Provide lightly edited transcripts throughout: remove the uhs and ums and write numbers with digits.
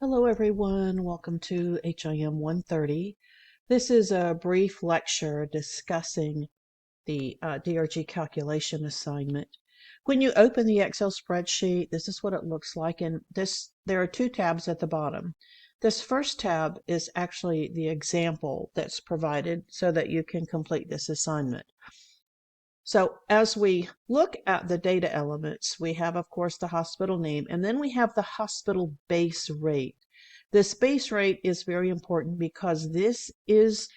Hello everyone, welcome to HIM 130. This is a brief lecture discussing the DRG calculation assignment. When you open the Excel spreadsheet, this is what it looks like, and there are two tabs at the bottom. This first tab is actually the example that's provided so that you can complete this assignment. So as we look at the data elements, we have, of course, the hospital name, and then we have the hospital base rate. This base rate is very important because this is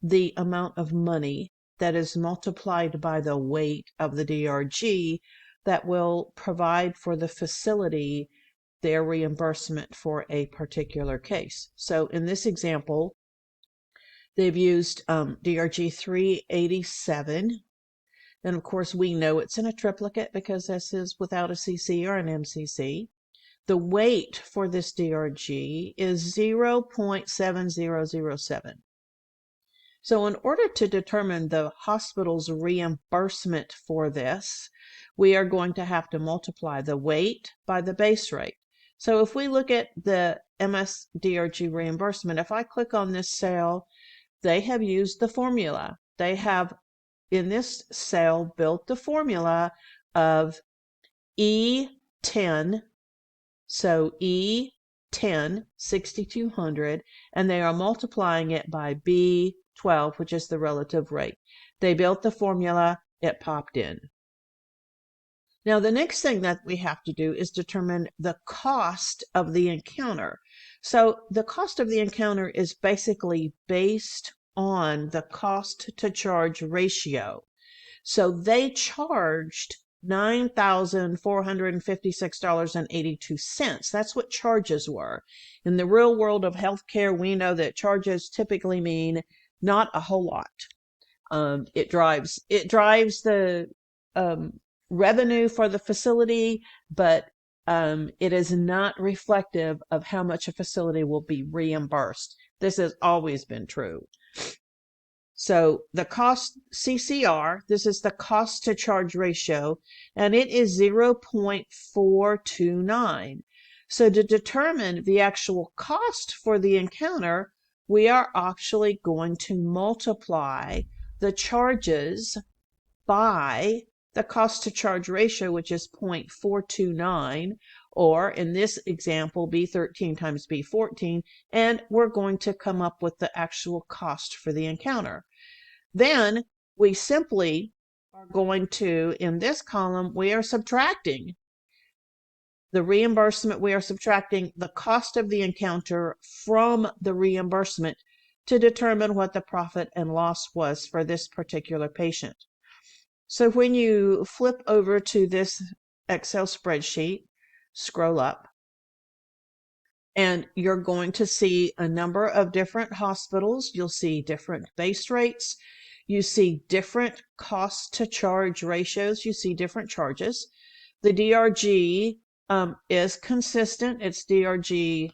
the amount of money that is multiplied by the weight of the DRG that will provide for the facility their reimbursement for a particular case. So in this example, they've used DRG 387. And of course, we know it's in a triplicate because this is without a CC or an MCC. The weight for this DRG is 0.7007. So in order to determine the hospital's reimbursement for this, we are going to have to multiply the weight by the base rate. So if we look at the MS-DRG reimbursement, if I click on this cell, they have used the formula. They have in this cell built the formula of E10, so E10, 6,200, and they are multiplying it by B12, which is the relative rate. They built the formula, it popped in. Now the next thing that we have to do is determine the cost of the encounter. So the cost of the encounter is basically based on the cost to charge ratio. So they charged $9,456.82. That's what charges were. In the real world of healthcare, we know that charges typically mean not a whole lot. It drives the revenue for the facility, but it is not reflective of how much a facility will be reimbursed. This has always been true. So the cost CCR, this is the cost to charge ratio, and it is 0.429. So to determine the actual cost for the encounter, we are actually going to multiply the charges by the cost to charge ratio, which is 0.429, or in this example, B13 times B14, and we're going to come up with the actual cost for the encounter. Then we simply are going to, in this column, we are subtracting the reimbursement, we are subtracting the cost of the encounter from the reimbursement to determine what the profit and loss was for this particular patient. So when you flip over to this Excel spreadsheet, scroll up, and you're going to see a number of different hospitals. You'll see different base rates. You see different cost to charge ratios. You see different charges. The DRG is consistent. It's DRG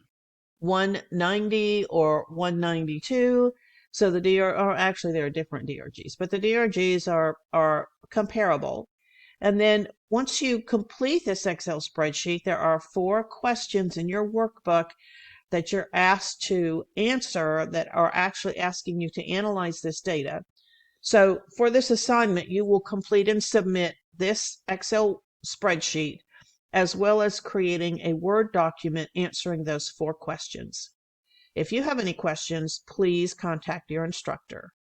190 or 192. So the actually there are different DRGs, but the DRGs are comparable. And then once you complete this Excel spreadsheet, there are 4 questions in your workbook that you're asked to answer that are actually asking you to analyze this data. So for this assignment, you will complete and submit this Excel spreadsheet as well as creating a Word document answering those 4 questions. If you have any questions, please contact your instructor.